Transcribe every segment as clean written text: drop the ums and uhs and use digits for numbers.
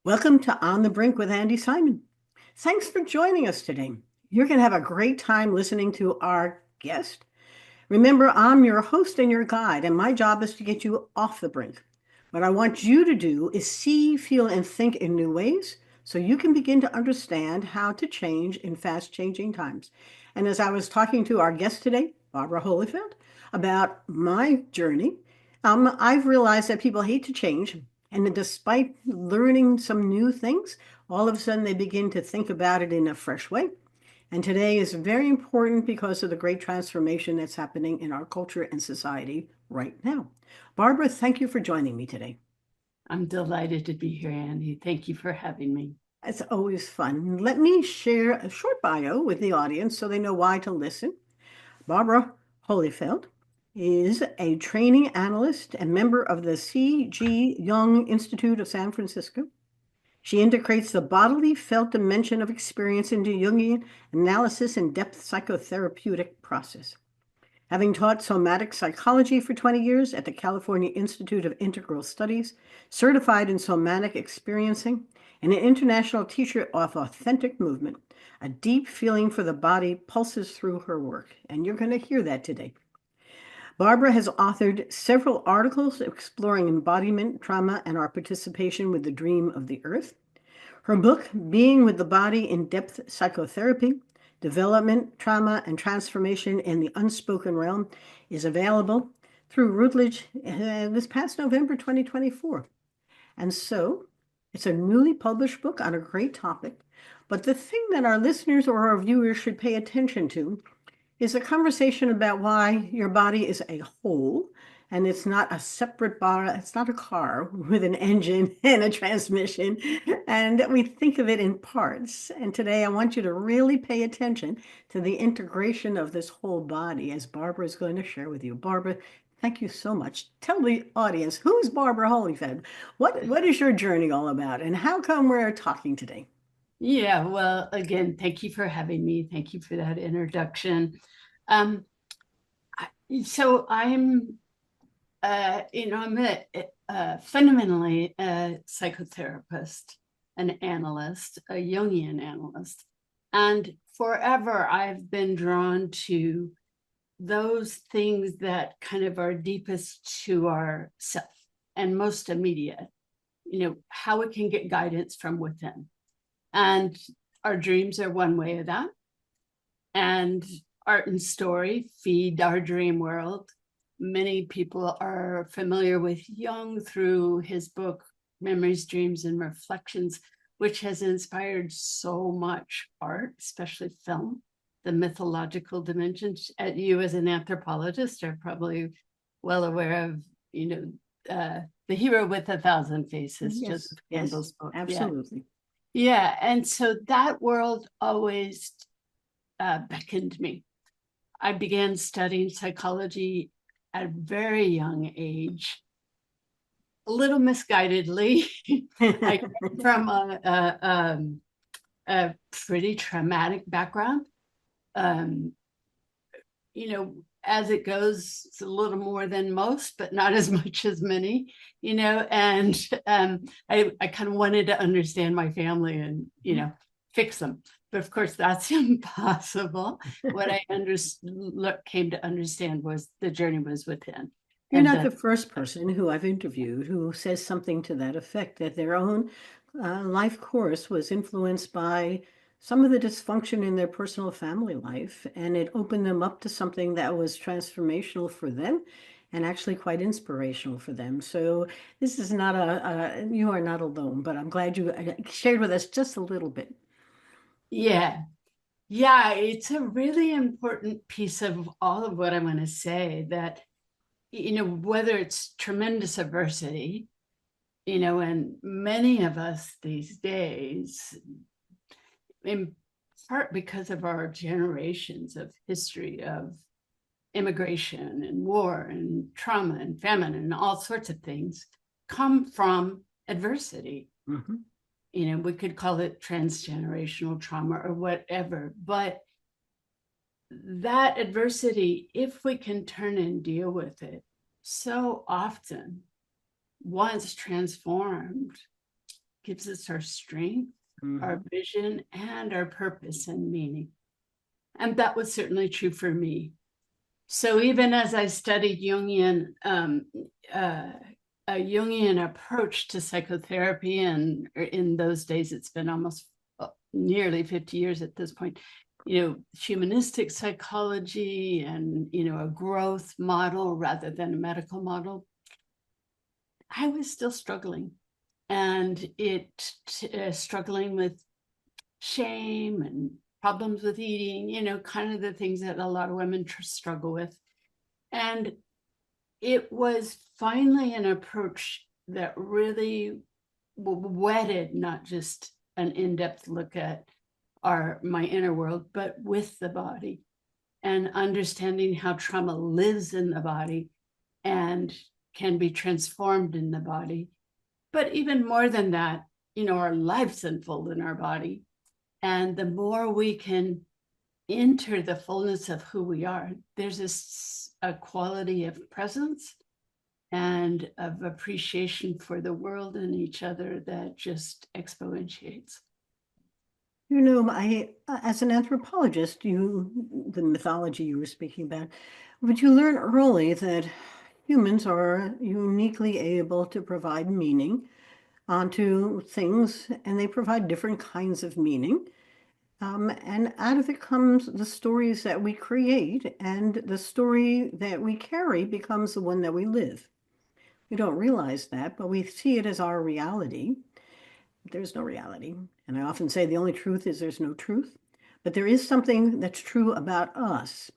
Welcome to On the Brink with Andi Simon. Thanks for joining us today. You're going to have a great time listening to our guest. Remember, I'm your host and your guide, and my job is to get you off the brink. What I want you to do is see, feel, and think in new ways so you can begin to understand how to change in fast-changing times. And as I was talking to our guest today, Barbara Holifield, about my journey, I've realized that people hate to change. And despite learning some new things, all of a sudden they begin to think about it in a fresh way. And today is very important because of the great transformation that's happening in our culture and society right now. Barbara, thank you for joining me today. I'm delighted to be here, Andi. Thank you for having me. It's always fun. Let me share a short bio with the audience so they know why to listen. Barbara Holifield is a training analyst and member of the C.G. Jung Institute of San Francisco. She integrates the bodily felt dimension of experience into Jungian analysis and depth psychotherapeutic process. Having taught somatic psychology for 20 years at the California Institute of Integral Studies, certified in somatic experiencing, and an international teacher of authentic movement, a deep feeling for the body pulses through her work, and you're going to hear that today. Barbara has authored several articles exploring embodiment, trauma, and our participation with the dream of the earth. Her book, Being with the Body in Depth Psychotherapy, Development, Trauma, and Transformation in the Unspoken Realm, is available through Routledge this past November 2024. And so it's a newly published book on a great topic. But the thing that our listeners or our viewers should pay attention to is a conversation about why your body is a whole and it's not a separate bar. It's not a car with an engine and a transmission, and we think of it in parts. And today I want you to really pay attention to the integration of this whole body, as Barbara is going to share with you. Barbara, thank you so much. Tell the audience, who's Barbara Holifield? What is your journey all about, and how come we're talking today? Yeah, well, again, thank you for having me. Thank you for that introduction. So I'm fundamentally a psychotherapist, an analyst, a Jungian analyst. And forever I've been drawn to those things that kind of are deepest to our self and most immediate, how we can get guidance from within. And our dreams are one way of that. And art and story feed our dream world. Many people are familiar with Jung through his book, Memories, Dreams, and Reflections, which has inspired so much art, especially film, the mythological dimensions. You as an anthropologist are probably well aware of, The Hero with a Thousand Faces, Yes, Joseph yes, Campbell's book. absolutely. Yeah, and so that world always beckoned me. I began studying psychology at a very young age, a little misguidedly. I came from a pretty traumatic background. As it goes, it's a little more than most, but not as much as many, and I kind of wanted to understand my family and, fix them. But of course, that's impossible. What I came to understand was the journey was within. You're not the first person who I've interviewed who says something to that effect, that their own life course was influenced by some of the dysfunction in their personal family life, and it opened them up to something that was transformational for them and actually quite inspirational for them. So this is not you are not alone, but I'm glad you shared with us just a little bit. Yeah. Yeah, it's a really important piece of all of what I'm going to say, that, whether it's tremendous adversity, and many of us these days, in part because of our generations of history of immigration and war and trauma and famine and all sorts of things, come from adversity. Mm-hmm. We could call it transgenerational trauma or whatever, but that adversity, if we can turn and deal with it, so often, once transformed, gives us our strength, our vision, and our purpose and meaning. And that was certainly true for me. So even as I studied Jungian, a Jungian approach to psychotherapy, and in those days, it's been almost nearly 50 years at this point, humanistic psychology and, a growth model rather than a medical model, I was still struggling. And struggling with shame and problems with eating, kind of the things that a lot of women struggle with. And it was finally an approach that really wedded not just an in-depth look at my inner world, but with the body, and understanding how trauma lives in the body and can be transformed in the body. But even more than that, our lives unfold in our body. And the more we can enter the fullness of who we are, there's a quality of presence and of appreciation for the world and each other that just exponentiates. As an anthropologist, the mythology you were speaking about, would you learn early that humans are uniquely able to provide meaning onto things, and they provide different kinds of meaning. And out of it comes the stories that we create, and the story that we carry becomes the one that we live. We don't realize that, but we see it as our reality. There's no reality. And I often say the only truth is there's no truth, but there is something that's true about us.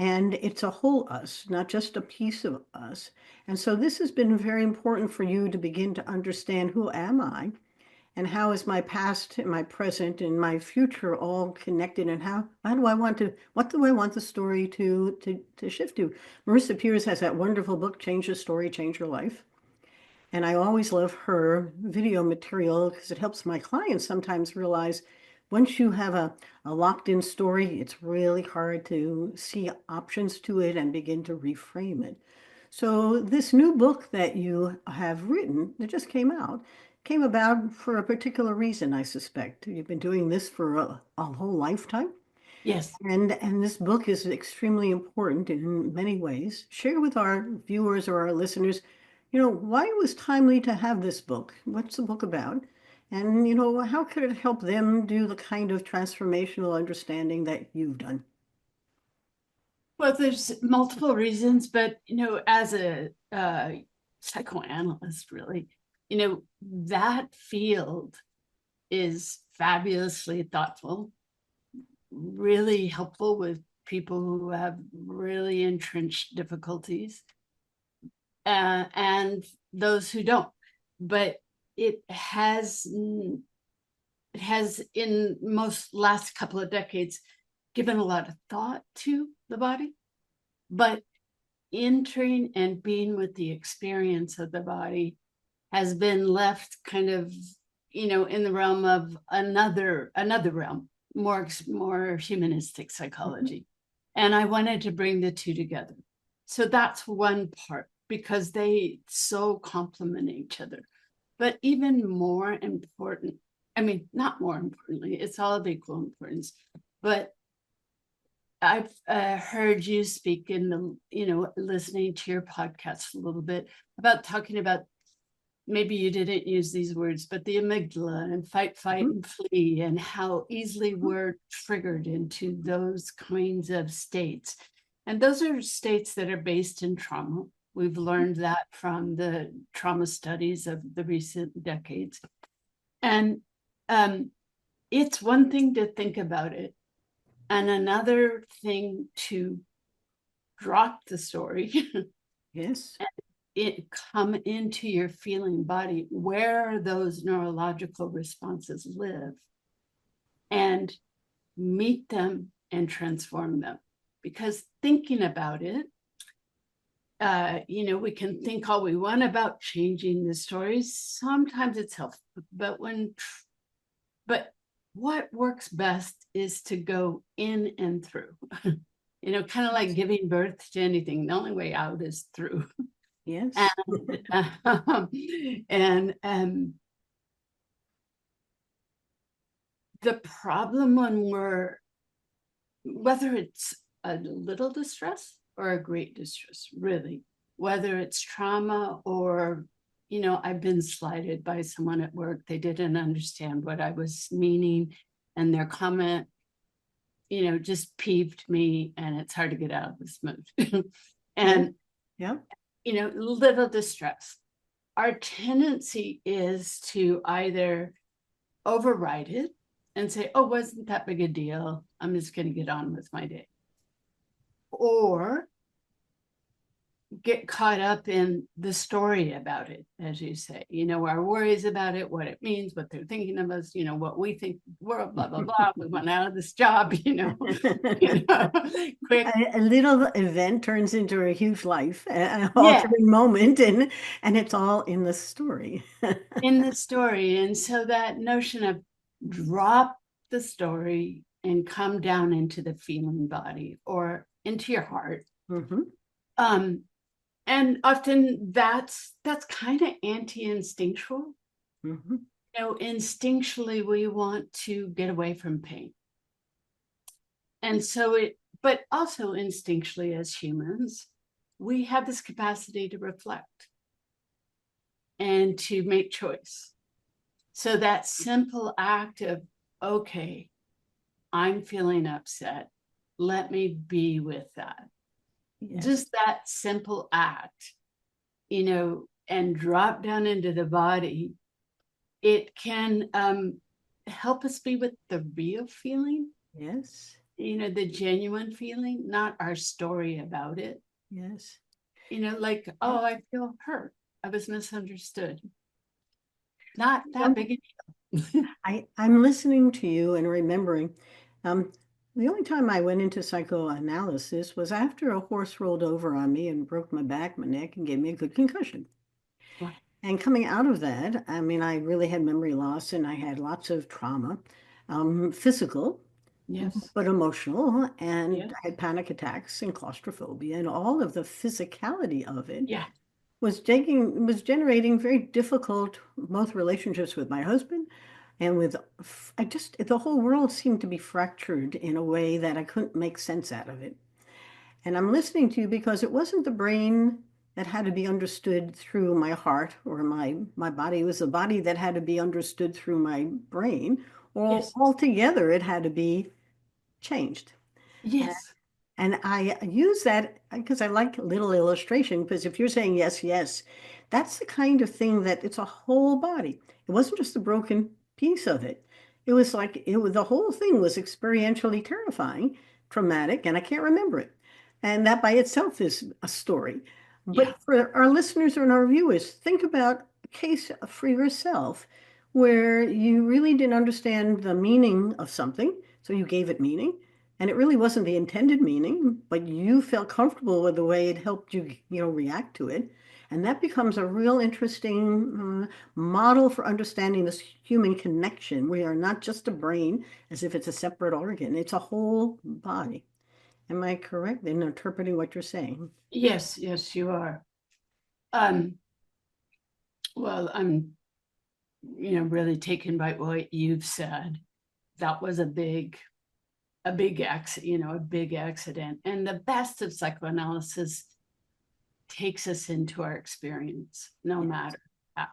And it's a whole us, not just a piece of us. And so this has been very important for you to begin to understand, who am I? And how is my past, my present, and my future all connected? And what do I want the story to shift to? Marissa Peers has that wonderful book, Change the Story, Change Your Life. And I always love her video material because it helps my clients sometimes realize once you have a locked in story, it's really hard to see options to it and begin to reframe it. So this new book that you have written that just came about for a particular reason, I suspect. You've been doing this for a whole lifetime. Yes. And this book is extremely important in many ways. Share with our viewers or our listeners, why it was timely to have this book. What's the book about? And, how could it help them do the kind of transformational understanding that you've done? Well, there's multiple reasons, but, as a psychoanalyst, really, that field is fabulously thoughtful, really helpful with people who have really entrenched difficulties, and those who don't. But it has in most last couple of decades given a lot of thought to the body, but entering and being with the experience of the body has been left kind of, in the realm of another realm, more humanistic psychology. And I wanted to bring the two together. So that's one part, because they so complement each other. But even more important, not more importantly, it's all of equal importance, but I've heard you speak in the, listening to your podcast a little bit about talking about, maybe you didn't use these words, but the amygdala and fight, and flee, and how easily we're triggered into those kinds of states. And those are states that are based in trauma. We've learned that from the trauma studies of the recent decades. And it's one thing to think about it, and another thing to drop the story. Yes. And it come into your feeling body where those neurological responses live, and meet them and transform them. Because thinking about it, we can think all we want about changing the stories. Sometimes it's helpful, but what works best is to go in and through. Kind of like giving birth to anything. The only way out is through. Yes. And the problem when whether it's a little distress or a great distress, really, whether it's trauma or, I've been slighted by someone at work. They didn't understand what I was meaning, and their comment, just peeved me, and it's hard to get out of this mood. And, Yeah. Little distress. Our tendency is to either override it and say, oh, wasn't that big a deal? I'm just going to get on with my day. Or get caught up in the story about it, as you say, our worries about it, what it means, what they're thinking of us, what we think the world, blah, blah, blah. We want out of this job, quick. A little event turns into a huge life, an Yeah, altering moment, and it's all in the story. in the story. And so that notion of drop the story and come down into the feeling body or into your heart. And often that's kind of anti-instinctual. Instinctually we want to get away from pain. And so but also instinctually as humans, we have this capacity to reflect and to make choice. So that simple act of, okay, I'm feeling upset. Let me be with that. Yes. Just that simple act, and drop down into the body, it can help us be with the real feeling. Yes. The genuine feeling, not our story about it. Yes. Like, oh, I feel hurt. I was misunderstood. Not that big a deal. I'm listening to you and remembering the only time I went into psychoanalysis was after a horse rolled over on me and broke my back, my neck, and gave me a good concussion. Wow. And coming out of that, I mean, I really had memory loss and I had lots of trauma, physical, yes, but emotional, and yes. I had panic attacks and claustrophobia, and all of the physicality of it. Yeah. Was generating very difficult both relationships with my husband and with the whole world seemed to be fractured in a way that I couldn't make sense out of it. And I'm listening to you because it wasn't the brain that had to be understood through my heart or my body. It was the body that had to be understood through my brain, or yes. altogether it had to be changed. Yes. And I use that because I like a little illustration, because if you're saying yes, yes, that's the kind of thing that it's a whole body. It wasn't just a broken piece of it. It was like the whole thing was experientially terrifying, traumatic, and I can't remember it. And that by itself is a story. But for our listeners and our viewers, think about a case for yourself where you really didn't understand the meaning of something, so you gave it meaning. And it really wasn't the intended meaning, but you felt comfortable with the way it helped you, react to it. And that becomes a real interesting model for understanding this human connection. We are not just a brain as if it's a separate organ. It's a whole body. Am I correct in interpreting what you're saying? Yes, yes, you are. Well, I'm, really taken by what you've said. That was a big accident, a big accident. And the best of psychoanalysis takes us into our experience, no matter how,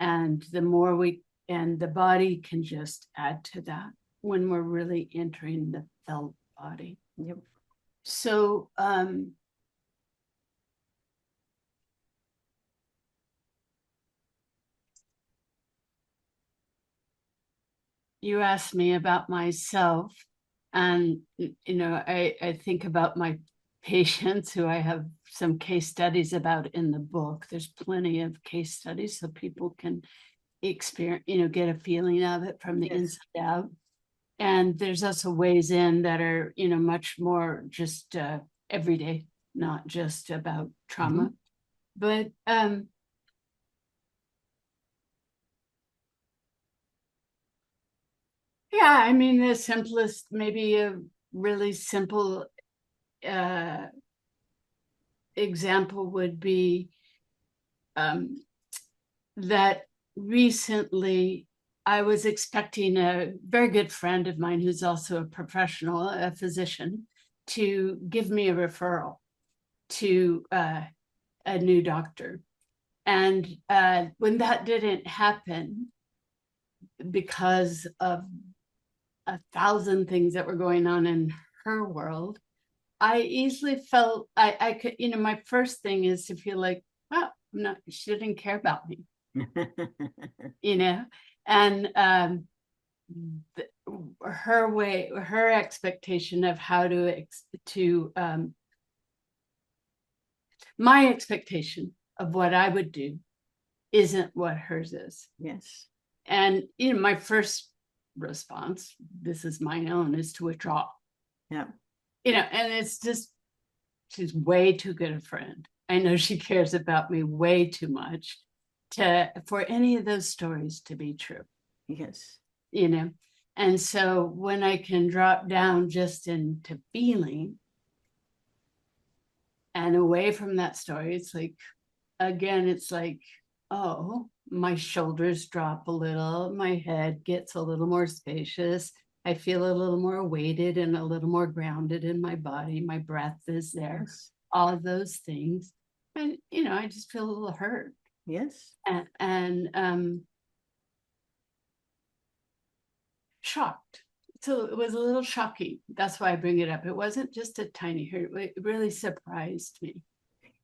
and the more and the body can just add to that when we're really entering the felt body. Yep. So, you asked me about myself, and I think about my patients who I have some case studies about in the book. There's plenty of case studies so people can experience, get a feeling of it from the inside out. And there's also ways in that are, much more just everyday, not just about trauma. But yeah, I mean, the simplest, maybe a really simple example would be that recently I was expecting a very good friend of mine who's also a professional, a physician, to give me a referral to a new doctor. And when that didn't happen, because of 1,000 things that were going on in her world, I easily felt I could, my first thing is to feel like, oh, she didn't care about me, and her expectation of how my expectation of what I would do isn't what hers is. Yes. And my first response, this is my own, is to withdraw. Yeah. And it's just, she's way too good a friend. I know she cares about me way too much for any of those stories to be true. Yes. And so when I can drop down just into feeling and away from that story, it's like, again, it's like, oh, my shoulders drop a little, my head gets a little more spacious. I feel a little more weighted and a little more grounded in my body. My breath is there, Yes. all of those things. And, I just feel a little hurt. Yes. And shocked. So it was a little shocking. That's why I bring it up. It wasn't just a tiny hurt. It really surprised me.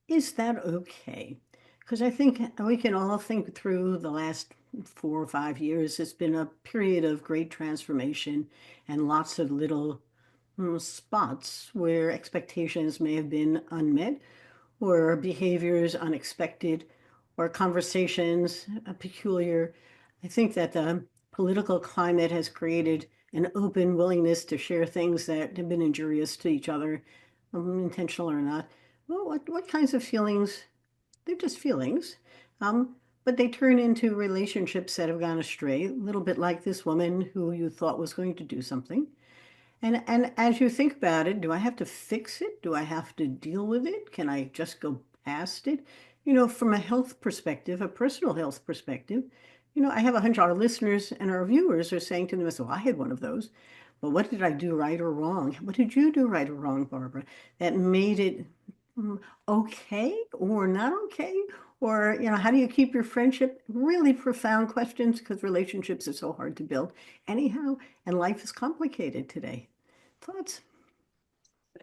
Is that okay? Because I think we can all think through the last 4 or 5 years. It's been a period of great transformation and lots of little spots where expectations may have been unmet, or behaviors unexpected, or conversations peculiar. I think that the political climate has created an open willingness to share things that have been injurious to each other, intentional or not. Well, what kinds of feelings? They're just feelings, but they turn into relationships that have gone astray, a little bit like this woman who you thought was going to do something. And as you think about it, do I have to fix it? Do I have to deal with it? Can I just go past it? From a health perspective, a personal health perspective, I have a hunch our listeners and our viewers are saying to themselves, well, I had one of those. But what did I do right or wrong? What did you do right or wrong, Barbara, that made it okay or not okay? Or, how do you keep your friendship? Really profound questions, because relationships are so hard to build anyhow, and life is complicated today. Thoughts?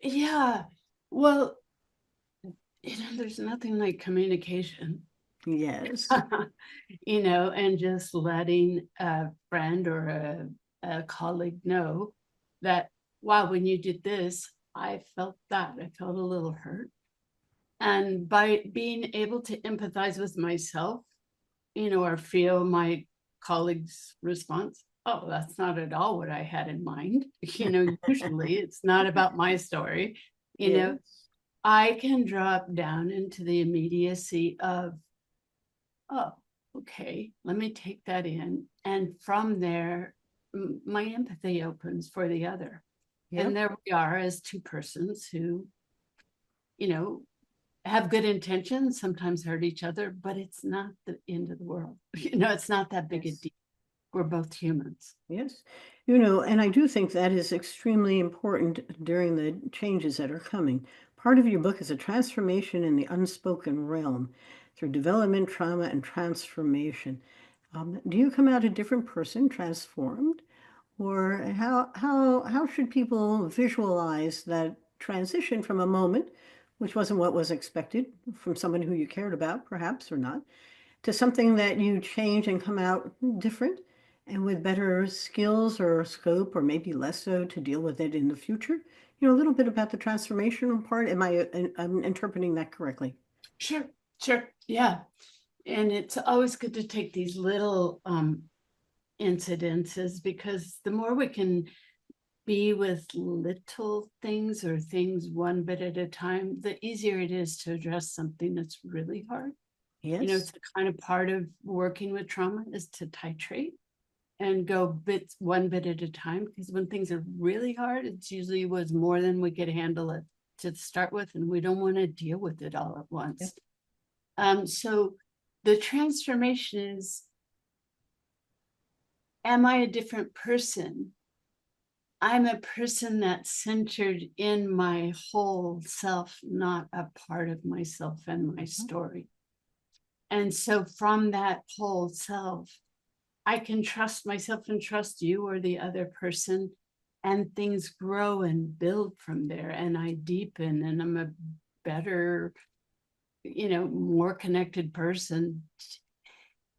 Yeah. Well, there's nothing like communication. Yes. And just letting a friend or a colleague know that, wow, when you did this, I felt that. I felt a little hurt. And by being able to empathize with myself, or feel my colleague's response, oh, that's not at all what I had in mind. Usually it's not about my story. Yes. I can drop down into the immediacy of, oh, okay, let me take that in. And from there, my empathy opens for the other. Yep. And there we are as two persons who, have good intentions, sometimes hurt each other, but it's not the end of the world. It's not that big a Yes. deal. We're both humans. Yes. And I do think that is extremely important during the changes that are coming. Part of your book is a transformation in the unspoken realm through development, trauma, and transformation. Do you come out a different person, transformed? Or how should people visualize that transition from a moment, which wasn't what was expected from someone who you cared about, perhaps, or not, to something that you change and come out different and with better skills or scope, or maybe less so, to deal with it in the future? A little bit about the transformational part. I'm interpreting that correctly? Sure, sure. Yeah. And it's always good to take these little incidences, because the more we can be with little things or things one bit at a time, the easier it is to address something that's really hard. Yes. It's the kind of part of working with trauma is to titrate and go one bit at a time, because when things are really hard, it's usually was more than we could handle it to start with, and we don't want to deal with it all at once. Yep. So the transformation is am I a different person? I'm a person that's centered in my whole self, not a part of myself and my story. And so from that whole self, I can trust myself and trust you or the other person, and things grow and build from there. And I deepen, and I'm a better, more connected person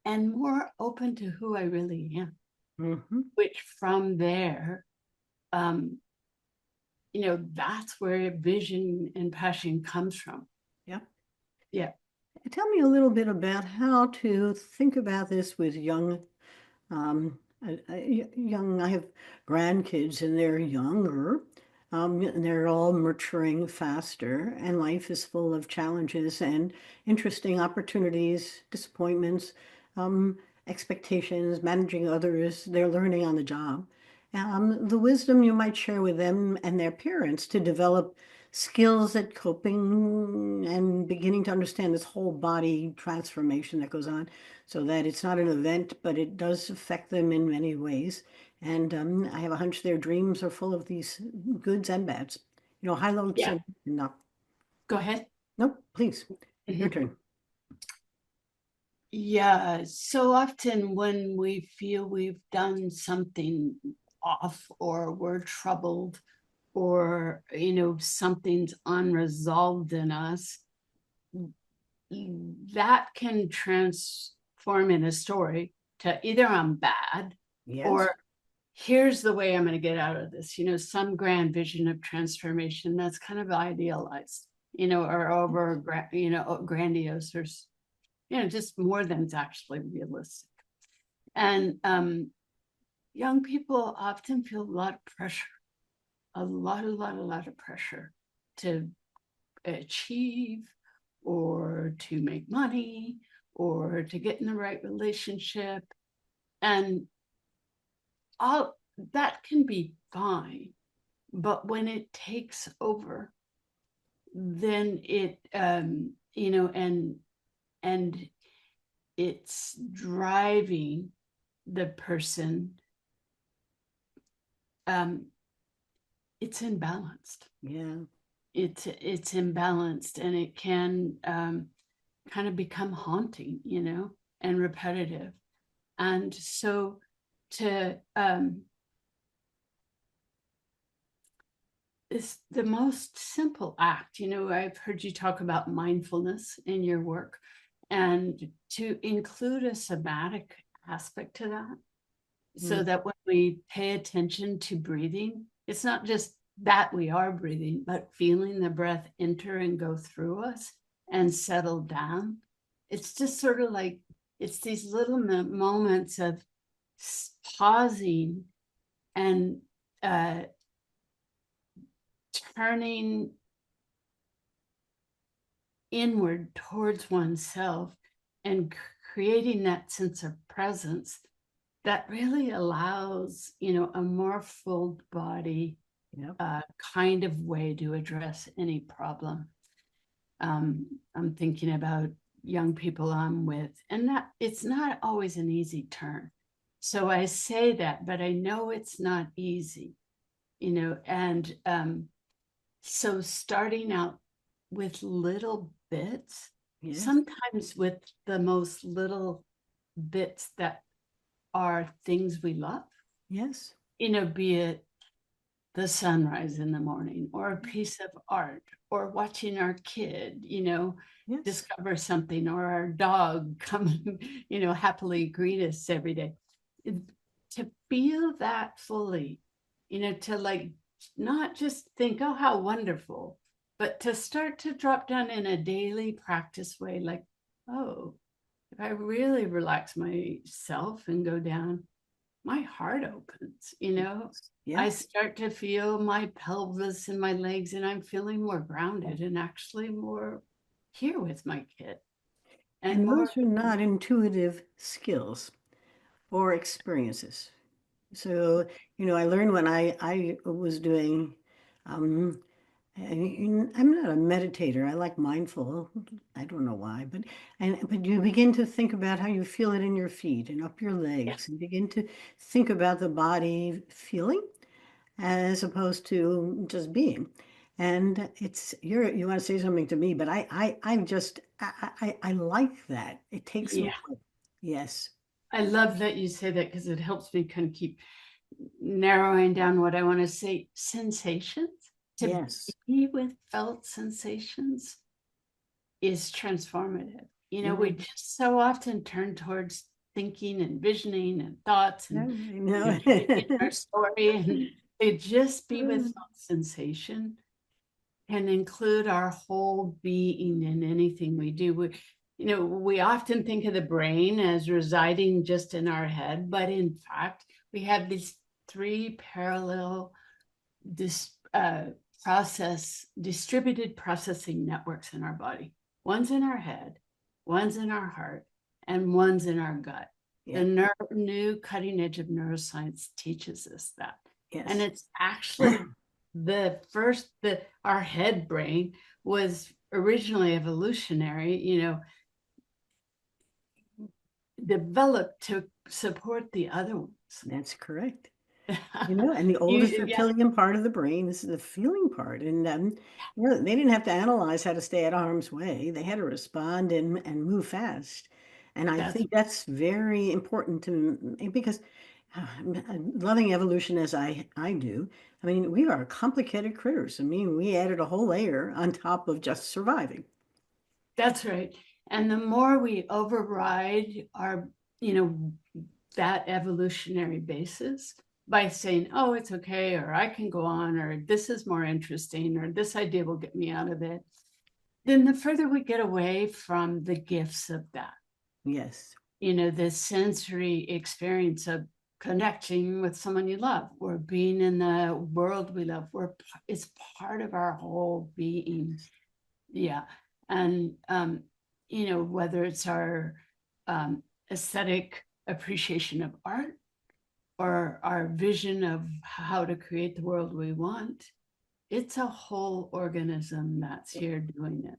and more open to who I really am. Mm-hmm. Which from there, that's where vision and passion comes from. Yeah. Yeah. Tell me a little bit about how to think about this with I have grandkids and they're younger, and they're all maturing faster, and life is full of challenges and interesting opportunities, disappointments, um, expectations, managing others. They're learning on the job. The wisdom you might share with them and their parents to develop skills at coping and beginning to understand this whole body transformation that goes on so that it's not an event, but it does affect them in many ways. And I have a hunch their dreams are full of these goods and bads. High notes Yeah. and no. Go ahead. Nope, please. Your Mhm. turn. Yeah. So often when we feel we've done something off or we're troubled or, something's unresolved in us, that can transform in a story to either I'm bad Yes. or here's the way I'm going to get out of this, some grand vision of transformation that's kind of idealized, or over, grandiose or, just more than it's actually realistic. And young people often feel a lot of pressure, a lot of pressure to achieve or to make money or to get in the right relationship. And all that can be fine. But when it takes over, then it, and it's driving the person, um, it's imbalanced. Yeah. It's imbalanced, and it can kind of become haunting, and repetitive. And so to is the most simple act. I've heard you talk about mindfulness in your work, and to include a somatic aspect to that, so Mm. that when we pay attention to breathing, it's not just that we are breathing, but feeling the breath enter and go through us and settle down. It's just sort of like it's these little moments of pausing and turning inward towards oneself and creating that sense of presence that really allows, a more full body Yep. kind of way to address any problem. I'm thinking about young people I'm with, and that it's not always an easy turn. So I say that, but I know it's not easy, and so starting out with little bits, Yes. sometimes with the most little bits that are things we love, Yes. be it the sunrise in the morning or a piece of art or watching our kid, Yes. discover something, or our dog come, happily greet us every day. To feel that fully, to like not just think, oh, how wonderful, but to start to drop down in a daily practice way, like, oh, if I really relax myself and go down, my heart opens, I Yeah. start to feel my pelvis and my legs, and I'm feeling more grounded and actually more here with my kid and And more. those are not intuitive skills or experiences. So, I learned when I was doing um, I'm not a meditator. I like mindful. I don't know why, but you begin to think about how you feel it in your feet and up your Yeah. legs, and begin to think about the body feeling as opposed to just being. And you want to say something to me, but I like that. It takes me Yeah. away. Yes. I love that you say that because it helps me kind of keep narrowing down what I want to say. Sensations, to Yes. be with felt sensations is transformative. We Mhm. just so often turn towards thinking and visioning and thoughts I and know. changing our story, and to just be with felt sensation can include our whole being in anything we do. We often think of the brain as residing just in our head, but in fact, we have these three parallel dis, distributed processing networks in our body. One's in our head, one's in our heart, and one's in our gut. Yeah. The new cutting edge of neuroscience teaches us that. And Yes. it's actually our head brain was originally evolutionary, developed to support the other ones. That's correct. And the oldest Yeah, reptilian part of the brain, this is the feeling part. And they didn't have to analyze how to stay out of harm's way. They had to respond and move fast. And I that's think that's very important because loving evolution as I do, I mean, we are complicated critters. I mean, we added a whole layer on top of just surviving. That's right. And the more we override our, you know, that evolutionary basis by saying, oh, it's okay, or I can go on, or this is more interesting, or this idea will get me out of it, then the further we get away from the gifts of that, Yes. the sensory experience of connecting with someone you love or being in the world we love, it's part of our whole being. Yeah. And, whether it's our aesthetic appreciation of art or our vision of how to create the world we want, it's a whole organism that's here doing it.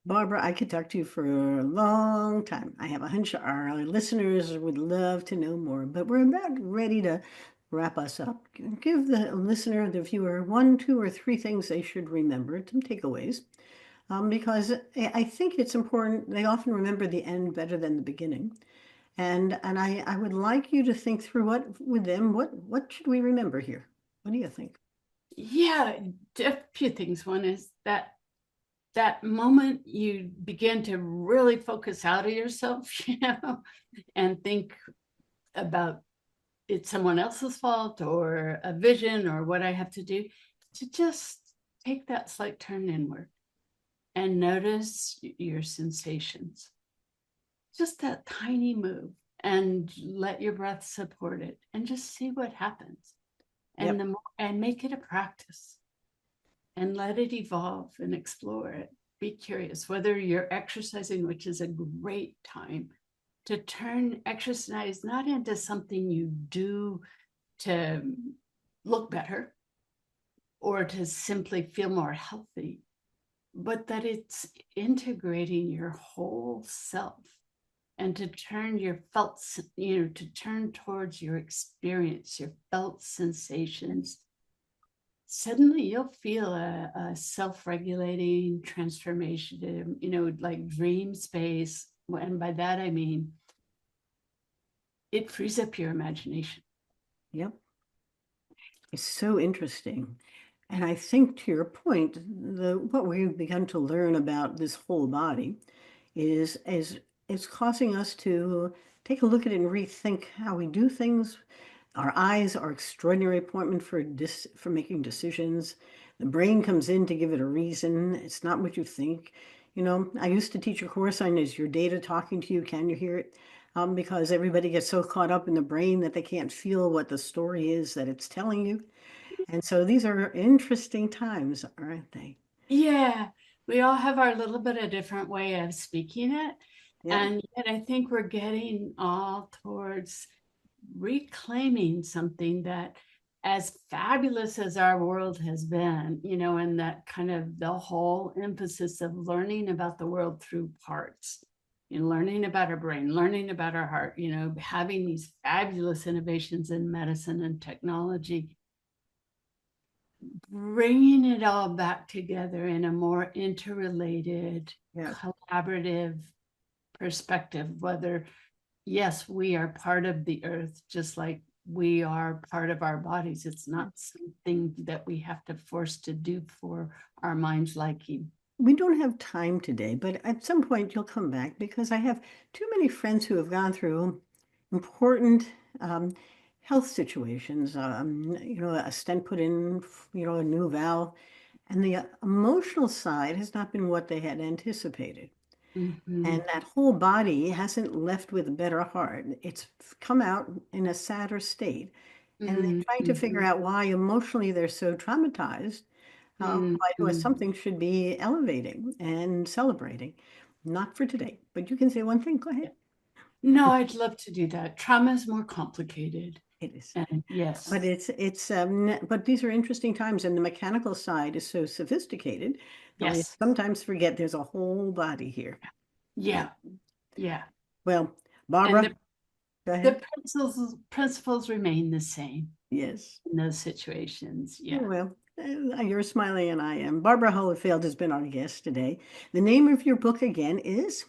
Barbara, I could talk to you for a long time. I have a hunch our listeners would love to know more, but we're about ready to wrap us up. Give the listener, the viewer, one, two, or three things they should remember, some takeaways, because I think it's important. They often remember the end better than the beginning. And I would like you to think through what should we remember here? What do you think? Yeah, a few things. One is that moment you begin to really focus out of yourself, and think about it's someone else's fault or a vision or what I have to do, to just take that slight turn inward and notice your sensations. Just that tiny move, and let your breath support it and just see what happens. And Yep. and make it a practice and let it evolve and explore it. Be curious whether you're exercising, which is a great time to turn exercise not into something you do to look better or to simply feel more healthy, but that it's integrating your whole self, and to turn your felt, to turn towards your experience, your felt sensations. Suddenly you'll feel a self-regulating transformation, like dream space. And by that, I mean, it frees up your imagination. Yep. It's so interesting. And I think to your point, what we've begun to learn about this whole body is causing us to take a look at it and rethink how we do things. Our eyes are extraordinary appointment for making decisions. The brain comes in to give it a reason. It's not what you think. I used to teach a course on is your data talking to you? Can you hear it? Because everybody gets so caught up in the brain that they can't feel what the story is that it's telling you. And so these are interesting times, aren't they? Yeah, we all have our little bit of different way of speaking it. Yep. And yet I think we're getting all towards reclaiming something that as fabulous as our world has been, and that kind of the whole emphasis of learning about the world through parts, learning about our brain, learning about our heart, having these fabulous innovations in medicine and technology, bringing it all back together in a more interrelated, collaborative perspective, whether, yes, we are part of the earth, just like we are part of our bodies. It's not something that we have to force to do for our mind's liking. We don't have time today, but at some point you'll come back because I have too many friends who have gone through important health situations. A stent put in, a new valve, and the emotional side has not been what they had anticipated. And that whole body hasn't left with a better heart. It's come out in a sadder state. And they're trying to figure out why emotionally they're so traumatized. Why something should be elevating and celebrating. Not for today, but you can say one thing. Go ahead. No, I'd love to do that. Trauma is more complicated. It is. And yes. But these are interesting times, and the mechanical side is so sophisticated that we Yes. sometimes forget there's a whole body here. Yeah. Yeah. Well, Barbara, go ahead. The principles remain the same. Yes. In those situations. Yeah. Well, you're smiling and I am. Barbara Holifield has been our guest today. The name of your book again is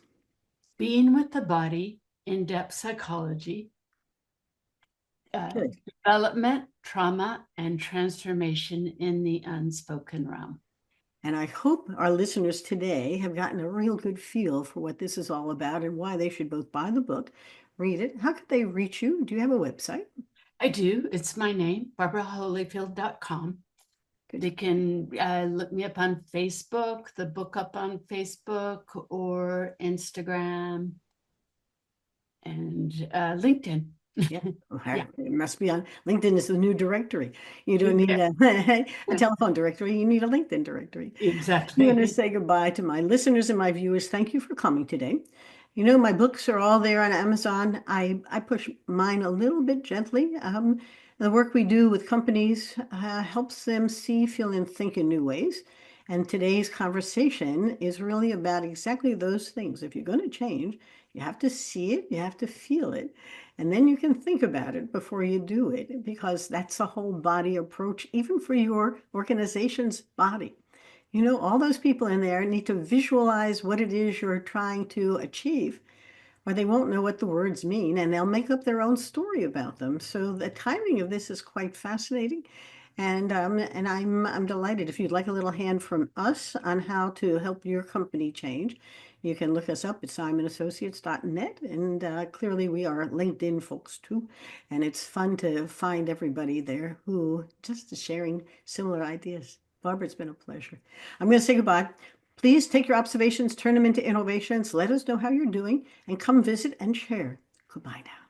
Being with the Body, In-Depth Psychology, Development, Trauma, and Transformation in the Unspoken Realm. And I hope our listeners today have gotten a real good feel for what this is all about and why they should both buy the book, read it. How could they reach you? Do you have a website? I do. It's my name, barbaraholyfield.com. They can look me up on Facebook, the book up on Facebook, or Instagram, and LinkedIn. Yeah. It must be on LinkedIn is the new directory. You don't need a telephone directory. You need a LinkedIn directory. Exactly. I'm going to say goodbye to my listeners and my viewers. Thank you for coming today. My books are all there on Amazon. I push mine a little bit gently. The work we do with companies helps them see, feel, and think in new ways. And today's conversation is really about exactly those things. If you're going to change, you have to see it, you have to feel it, and then you can think about it before you do it, because that's a whole body approach, even for your organization's body. All those people in there need to visualize what it is you're trying to achieve, or they won't know what the words mean, and they'll make up their own story about them. So the timing of this is quite fascinating. And I'm delighted. If you'd like a little hand from us on how to help your company change, you can look us up at simonassociates.net. And clearly we are LinkedIn folks too. And it's fun to find everybody there who just is sharing similar ideas. Barbara, it's been a pleasure. I'm going to say goodbye. Please take your observations, turn them into innovations. Let us know how you're doing, and come visit and share. Goodbye now.